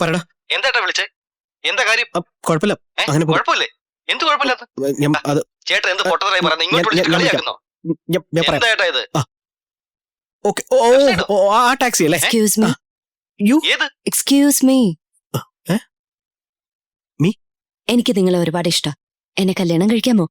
പറടാ. എന്താ വിളിച്ചേ? എന്താ കാര്യം? കുഴപ്പമില്ല, അങ്ങനെ കുഴപ്പമില്ലേ? എന്ത് കുഴപ്പമില്ലാത്ത ചേട്ടൻ എന്ത് പൊട്ടത്തരായി പറയുന്നത്? ഇങ്ങോട്ട് വിളിച്ചിട്ട് കളിയാക്കുന്നോ? എന്താ ചേട്ടാ ഇത്? ആ ടാക്സി അല്ലേ? Excuse me. ഏത്? Excuse me. മീ? എനിക്ക് നിങ്ങളെ ഒരുപാട് ഇഷ്ടം. എന്നെ കല്യാണം കഴിക്കാമോ?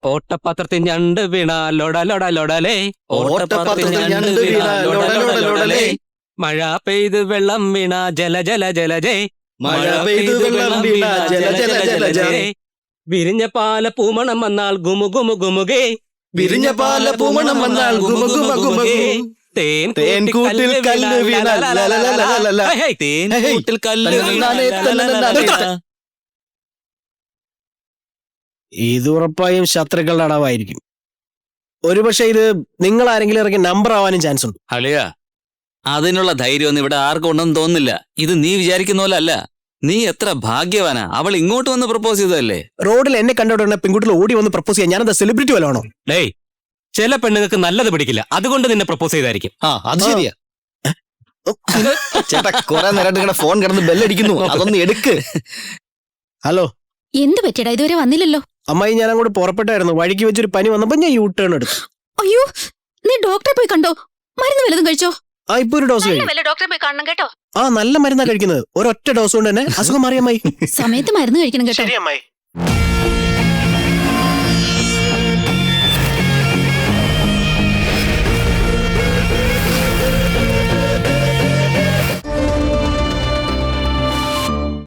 ഓട്ടപാത്രത്തിൽ ഞണ്ട് വീണ ലൊടലൊടലൊടലേ, ഓട്ടപാത്രത്തിൽ ഞണ്ട് വീണ ലൊടലൊടലൊടലേ, മഴ പെയ്ത് വെള്ളം വീണ ജല ജല ജലജേ, മഴ പെയ്ത് വെള്ളം വീണ ജല ജല ജലജേ, വിരിഞ്ഞ പാല പൂമണം വന്നാൽ ഗുമു ഗുമു ഗുമുകേ, വിരിഞ്ഞ പാല പൂമണം വന്നാൽ ഗുമ ഗുമ ഗുമകൂ, തേൻ കൂട്ടിൽ കല്ല് വീണ ലലലലലല, തേൻ കൂട്ടിൽ കല്ല് വീണ. ഇത് ഉറപ്പായും ശത്രുക്കളുടെ അടവായിരിക്കും. ഒരുപക്ഷെ ഇത് നിങ്ങൾ ആരെങ്കിലും ഇറങ്ങി നമ്പർ ആവാനും ചാൻസ് ഉണ്ട്. അളിയ, അതിനുള്ള ധൈര്യമൊന്നും ഇവിടെ ആർക്കും ഉണ്ടെന്ന് തോന്നുന്നില്ല. ഇത് നീ വിചാരിക്കുന്ന പോലെ അല്ല. നീ എത്ര ഭാഗ്യവാനാ. അവൾ ഇങ്ങോട്ട് വന്ന് പ്രപ്പോസ് ചെയ്തതല്ലേ. റോഡിൽ എന്നെ കണ്ടോടെ പെൺകുട്ടികൾ ഓടി വന്ന് പ്രപ്പോസ് ചെയ്യാൻ ഞാനെന്താ സെലിബ്രിറ്റി വല്ലതാണോ? ഡേയ്, ചില പെണ്ണുങ്ങൾക്ക് നല്ലത് പിടിക്കില്ല, അതുകൊണ്ട് നിന്നെ പ്രപ്പോസ് ചെയ്തായിരിക്കും. അത് ശരിയാ ചേട്ടാ. കുറെ നേരം ഫോൺ കിടന്ന് ബെല്ലടിക്കുന്നു, അതൊന്ന് എടുക്ക്. ഹലോ, എന്ത് പറ്റിയടാ? ഇതുവരെ വന്നില്ലല്ലോ. അമ്മായി, ഞാൻ അങ്ങോട്ട് പുറപ്പെട്ടായിരുന്നു. വഴിക്ക് വെച്ചൊരു പനി വന്നപ്പോ ഞാൻ യൂ ടേൺ എടുത്തു. അയ്യോ, നീ ഡോക്ടറെ പോയി കണ്ടോ? മരുന്ന് വല്ലതും കഴിച്ചോ? ഇപ്പൊ ഒരു ഡോസ് കഴിക്കും. ഡോക്ടറെ പോയി കാണണം കേട്ടോ. നല്ല മരുന്നാ കഴിക്കുന്നത്. ഒരൊറ്റ ഡോസ് കൊണ്ട് തന്നെ അസുഖം മാറി അമ്മായി. സമയത്ത് മരുന്ന് കഴിക്കണം കേട്ടോ. ശരി അമ്മായി.